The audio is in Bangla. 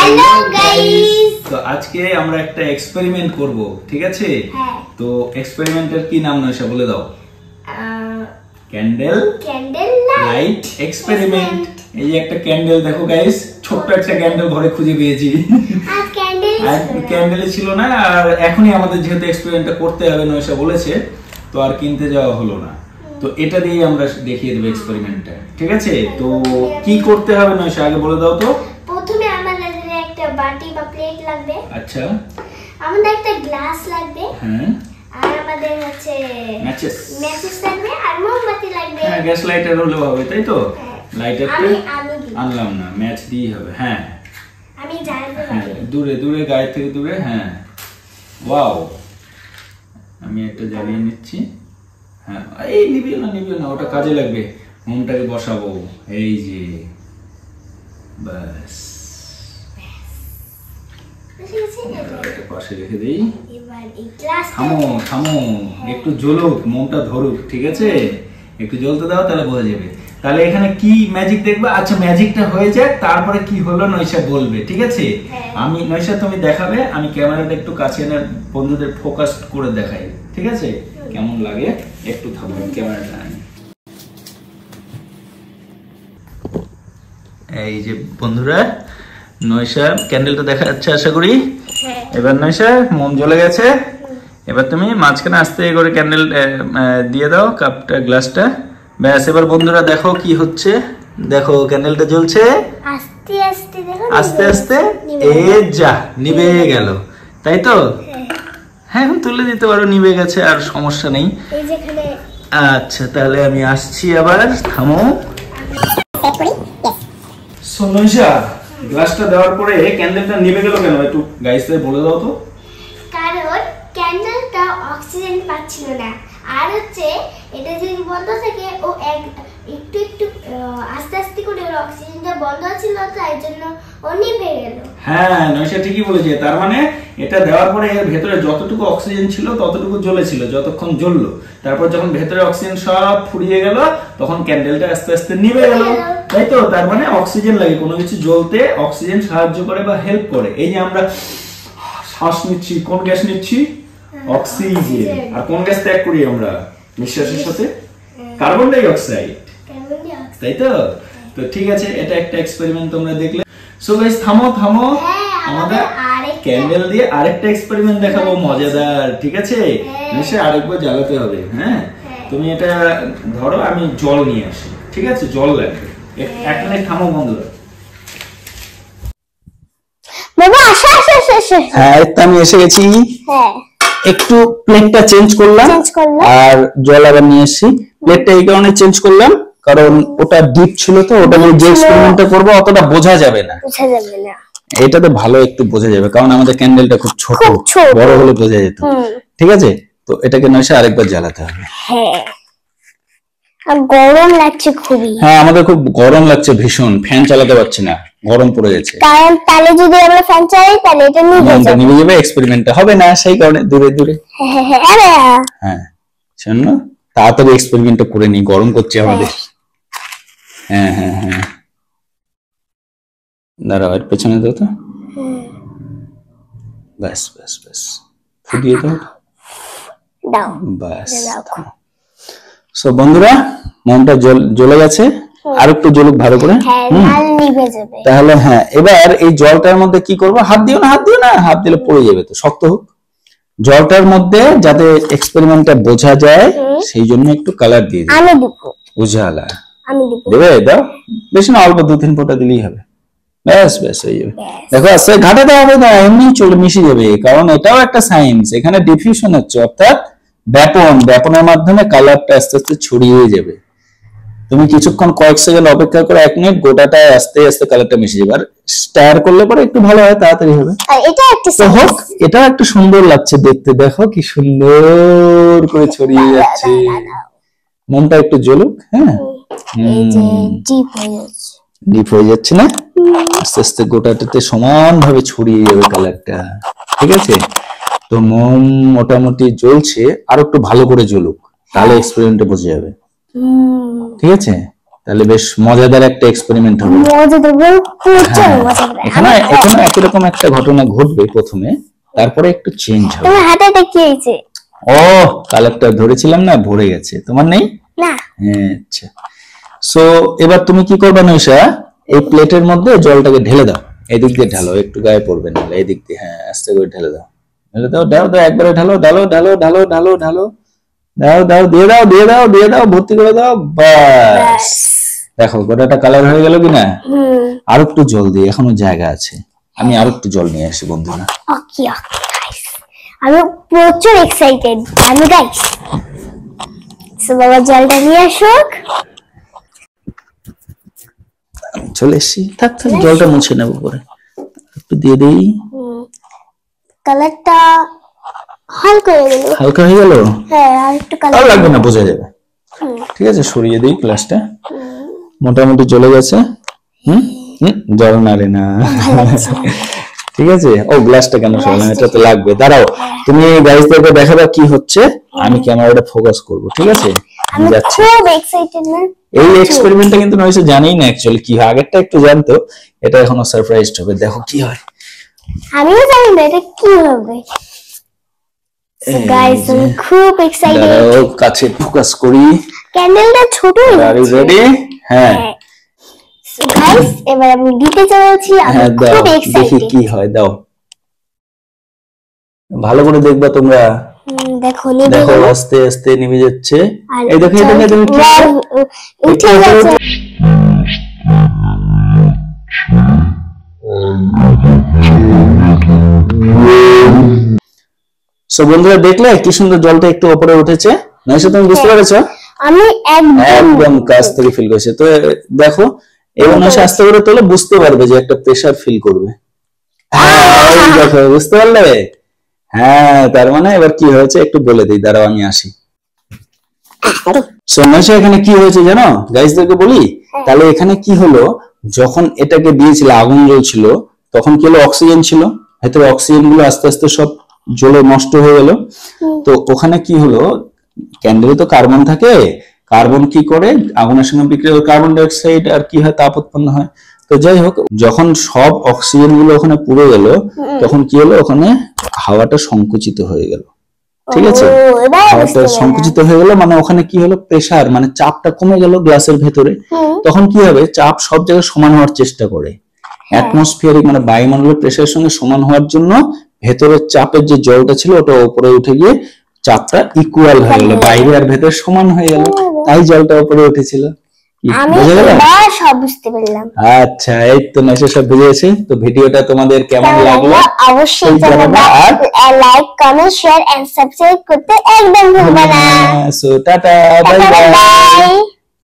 হ্যালো গাইস, তো আজকে আমরা একটা এক্সপেরিমেন্ট করব, ঠিক আছে? তো এক্সপেরিমেন্টের কি নাম নয়শা বলে দাও? Candle light experiment. এই যে একটা ক্যান্ডেল দেখো গাইস, ছোট্ট একটা ক্যান্ডেল ঘরে খুঁজে পেয়েছি। আর ক্যান্ডেল ছিল না, আর এখনই আমাদের যেহেতু এক্সপেরিমেন্টটা করতে হবে নয়শা বলেছে, তো আর কিনতে যাওয়া হলো না। তো এটা দিয়ে আমরা দেখিয়ে দেব এক্সপেরিমেন্টটা, ঠিক আছে? তো কি করতে হবে নয়শা আগে বলে দাও তো। প্রথমে আমাদের একটা বাটি বা প্লেট লাগবে। আচ্ছা, আমাদের একটা গ্লাস লাগবে। হ্যাঁ, আর আমাদের হচ্ছে ম্যাচেস লাগবে আর মোমবাতি লাগবে। হ্যাঁ, গ্যাস লাইটার হলেও হবে, তাই তো? লাইটার আমি আনলাম না, ম্যাচ দিয়ে হবে। হ্যাঁ, আমি জ্বালাতে হ্যাঁ, পারি। দূরে দূরে, গায়ে থেকে দূরে। হ্যাঁ, ওয়াও, আমি একটা জ্বালিয়ে নিচ্ছি। হ্যাঁ, এই নিবিও না, ওটা কাজে লাগবে। মোমটাকে বসাবো, এই যে, বাস। এটা পাশে রেখে দেই। এবার এই গ্লাস থামো, একটু জ্বলুক, মোমটা ধরুক, ঠিক আছে? একটু জ্বলতে দাও, তাহলে বোঝা যাবে। তাহলে এখানে কি ম্যাজিক দেখবে? আচ্ছা, ম্যাজিকটা হয়ে যাক, তারপরে কি হলো নয়শা বলবে, ঠিক আছে? আমি নয়শা তুমি দেখাবে, আমি ক্যামেরাটা একটু কাছে এনে বন্ধুদের ফোকাস করে দেখাই, ঠিক আছে? কেমন লাগে একটু থামো, ক্যামেরাটা আনি। এই যে বন্ধুরা, নয়শা ক্যান্ডেলটা দেখা যাচ্ছে আশা করি। এবার নয়শা মোম জ্বলে গেছে। এবার তুমি মাঝখানে আস্তে করে ক্যান্ডেল দিয়ে দাও, কাপটা, গ্লাসটা। ব্যাস, এবার বন্ধুরা দেখো কি হচ্ছে। দেখো ক্যান্ডেলটা জ্বলছে আস্তে আস্তে, দেখো আস্তে আস্তে। এই যা নিভে গেল, তাই তো? হ্যাঁ, এখন তুলে দিতে পারো, নিভে গেছে, আর সমস্যা নেই। এই যেখানে। আচ্ছা, তাহলে আমি আসছি আবার। থামো। নয়শা, গ্লাসটা দেওয়ার পরে ক্যান্ডেলটা নিভে গেল কেন? একটু গাইসদের বলে দাও তো। কারণ ক্যান্ডেলটা অক্সিজেন পাচ্ছিল না, আর হচ্ছে এটা যদি বন্ধ থাকে, ও একটু একটু আস্তে আস্তে করে ওর অক্সিজেনটা বন্ধ ছিল, তাই জন্য ও নিভে গেল। হ্যাঁ, নয়শা ঠিকই বলেছে। তার মানে এটা দেওয়ার পরে এর ভেতরে যতটুকু অক্সিজেন ছিল ততটুকু জ্বলেছিল, যতক্ষণ জ্বললো। তারপর যখন ভেতরে অক্সিজেন সব ফুরিয়ে গেল, তখন ক্যান্ডেলটা আস্তে আস্তে নিভে গেল, তাই তো? তার মানে অক্সিজেন লাগে, কোনো কিছু জ্বলতে অক্সিজেন সাহায্য করে বা হেল্প করে। এই যে আমরা শ্বাস নিচ্ছি, কোন গ্যাস নিচ্ছি? অক্সিজেন। আর কোন গ্যাস ত্যাগ করি আমরা নিঃশ্বাসের সাথে? কার্বন ডাই অক্সাইড, তাই তো? তো ঠিক আছে, এটা একটা এক্সপেরিমেন্ট তোমরা দেখলে। সো গাইস, থামো। আমাদের ক্যান্ডেল দিয়ে আরেকটা এক্সপেরিমেন্ট দেখাবো, মজাদার, ঠিক আছে? নিশ্চয়ই আরেকবার জ্বালাতে হবে। হ্যাঁ, তুমি এটা ধরো, আমি জল নিয়ে আসি, ঠিক আছে? জল লাগবে। এক মিনিট থামো বন্ধুরা। বাবা আসো। হ্যাঁ, আমি এসে গেছি। হ্যাঁ, একটু প্লেটটা চেঞ্জ করলাম, আর জল আবার নিয়ে এসেছি। প্লেটটা এই কারণে চেঞ্জ করলাম, কারণ ওটা ডিপ ছিল, তো ওটা যে এক্সপেরিমেন্টটা করবো অতটা বোঝা যাবে না। এটাতে ভালো একটু বোঝা যাবে, কারণ আমাদের ক্যান্ডেলটা খুব ছোট, বড় হলে বোঝা যেত, ঠিক আছে? তো এটাকে নয়শা আরেকবার জ্বালাতে হবে। হ্যাঁ, আর গরম লাগছে খুবই। হ্যাঁ, আমাদের খুব গরম লাগছে ভীষণ, ফ্যান চালাতে পারছি না, গরম পড়ে গেছে। কারণ তাহলে যদি আমরা ফ্যান চালাই, তাহলে এটা নিভে যাবে, এক্সপেরিমেন্টটা হবে না, সেই কারণে দূরে দূরে। হ্যাঁ, শোনো, তাড়াতাড়ি এক্সপেরিমেন্টটা করে নি, গরম করছে আমাদের। হ্যাঁ, দাঁড়াও, এর পেছনে দাও তো। ব্যাস, ফুটিয়ে দাও, ব্যাস। সো বন্ধুরা, মোমটা জ্বলে গেছে, আর একটু জ্বলুক ভালো করে। তাহলে হ্যাঁ, এবার এই জলটার মধ্যে কি করবো? হাত দিও না, হাত দিলে পড়ে যাবে, তো শক্ত হোক। জলটার মধ্যে যাতে এক্সপেরিমেন্টটা বোঝা যায়, সেই জন্য একটু কালার দিয়ে দিই। আমি দেব উজালা। দেবে? দাও, বেশি না, অল্প 2-3 ফোঁটা দিলেই হবে। ব্যাস হয়ে যাবে। দেখো, আস্তে ঘাটাতে হবে না, এমনি চলে মিশে যাবে, কারণ এটাও একটা সায়েন্স। এখানে ডিফিউশন হচ্ছে, অর্থাৎ ব্যাপনের মাধ্যমে কালারটা আস্তে আস্তে ছড়িয়ে যাবে। তুমি কিছুক্ষণ, কয়েক সেকেন্ড অপেক্ষা করে, 1 মিনিট, গোটাটা আস্তে আস্তে কালারটা মিশে যাবে। আর স্টার করলে পরে একটু ভালো হয়, তাড়াতাড়ি হবে। এটা একটু সুন্দর লাগছে দেখতে। দেখো কি সুন্দর করে ছড়িয়ে যাচ্ছে। মোমটা একটু জ্বলুক। হ্যাঁ, ডিপ হয়ে যাচ্ছে না? আস্তে আস্তে গোটাটাতে সমান ভাবে ছড়িয়ে যাবে কালারটা, ঠিক আছে? তো মোম মোটামুটি জ্বলছে, আর একটু ভালো করে জ্বলুক, তাহলে এক্সপেরিমেন্টে বোঝা যাবে, ঠিক আছে? তাহলে বেশ মজাদার একটা এক্সপেরিমেন্ট হবে। মজাদার প্রচুর মজাদার। এখানে একই রকম একটা ঘটনা ঘটবে প্রথমে, তারপরে একটু চেঞ্জ হবে। তোমার হাতে কি হয়েছে? ও কালেক্টর ধরেছিলাম না, ভরে গেছে। তোমার নেই? না। হ্যাঁ আচ্ছা। সো এবার তুমি কি করবে নৈশা, এই প্লেটের মধ্যে জলটাকে ঢেলে দাও। এদিক দিয়ে ঢালো, একটু গায়ে পড়বে না, এদিক দিয়ে। হ্যাঁ আস্তে করে ঢেলে দাও, ঢেলে দাও, দাও দাও, একবারে ঢালো ঢালো ঢালো ঢালো ঢালো ঢালো, দাও দাও, দিয়ে দাও দিয়ে দাও দিয়ে দাও, ভর্তি করে দাও। বাস দেখো গোটাটা কালার হয়ে গেল কিনা। আর একটু জল দিয়ে, এখনো জায়গা আছে। আমি আর একটু জল নিয়ে আসি বন্ধুরা। ওকে ওকে গাইস, আমি প্রচুর এক্সাইটেড। আমি গাইস সো বাবা জলটা নিয়ে আসুক। চলে এসছি, থাক থাক, জলটা মুছে নেবো পরে। একটু দিয়ে দেই। কালারটা হালকা হয়ে গেল। হালকা হয়ে গেল? হ্যাঁ আর একটু কালার লাগবে না, বোঝা যাবে। ঠিক আছে, সরিয়ে দিই গ্লাসটা। মোটামুটি জ্বলে গেছে। জল নাড়ে না। ঠিক আছে। ও গ্লাসটা কেন সরালাম, এটা তো লাগবে। দাঁড়াও, তুমি গাইসদেরকে দেখাবা কি হচ্ছে, আমি ক্যামেরাটা ফোকাস করব। ঠিক আছে, আমি যাচ্ছি। খুব এক্সাইটেড না। এই এক্সপেরিমেন্টটা কিন্তু নয়সে জানেই না অ্যাকচুয়ালি কি হয়। আগেরটা একটু জানতো, এটা এখনো সারপ্রাইজড হবে। দেখো কি হয়। আমিও জানি না এটা কি হবে। গাইস আমি খুব এক্সাইটেড। দাঁড়াও কাছে ফোকাস করি। ক্যান্ডেলটা ছোট হয়ে যাচ্ছে। রেডি? হ্যাঁ গাইস এবার আমি দিতে চলেছি। আমি খুব এক্সাইটেড। দেখি কি হয়, দাও। ভালো করে দেখবা তোমরা। দেখো দেখো আস্তে আস্তে নেমে যাচ্ছে। এই দেখো এটা দেখো উঠে যাচ্ছে। সো বন্ধুরা দেখলে কি সুন্দর জলটা একটু উপরে উঠেছে। নয়সা তুমি বুঝতে পেরেছো? আমি একদম কাছ থেকে ফিল করছি। তো দেখো এবার নয়সা আস্তে করে তোলে, বুঝতে পারবে যে একটা প্রেসার ফিল করবে। হ্যাঁ দেখো, বুঝতে পারলে? হ্যাঁ তার মানে এবার কি হয়েছে একটু বলে দিই, দাঁড়াও আমি আসি। সো নয়সা এখানে কি হয়েছে জানো, গাইসদেরকে বলি। তাহলে এখানে কি হলো, যখন এটাকে দিয়েছিল আগুন জ্বলছিল, তখন কি হলো, অক্সিজেন ছিল ভেতরে। অক্সিজেন গুলো আস্তে আস্তে সব জ্বলে নষ্ট হয়ে গেল। তো ওখানে কি হলো, ক্যান্ডেলে তো কার্বন থাকে। কার্বন কি করে আগুনের সঙ্গে বিক্রিয়া করে কার্বন ডাই অক্সাইড আর কি হয়, তাপ উৎপন্ন হয়। তো যাই হোক, যখন সব অক্সিজেন গুলো ওখানে পুড়ে গেল, তখন কি হলো, ওখানে হাওয়াটা সংকুচিত হয়ে গেল। ঠিক আছে, হাওয়াটা সংকুচিত হয়ে গেল মানে ওখানে কি হলো, প্রেসার মানে চাপটা কমে গেল গ্লাসের ভেতরে। তখন কি হবে, চাপ সব জায়গায় সমান হওয়ার চেষ্টা করে। অ্যাটমসফিয়ারিক মানে বায়ুমণ্ডলের প্রেসারের সঙ্গে সমান হওয়ার জন্য ভেতরের চাপের যে জলটা ছিল ওটা উপরে উঠে গিয়ে চাপটা ইকুয়াল হয়ে গেল, বাইরে আর ভেতরে সমান হয়ে গেল। তাই জলটা উপরে উঠেছিল। আমি এবার সব বুঝতে পারলাম। আচ্ছা, এই তো নয়সা সব বুঝে গেছে। তো ভিডিওটা তোমাদের কেমন লাগলো অবশ্যই জানাবা। আর like comment share and subscribe করতে একদম ভুলবে না। So tata, bye by.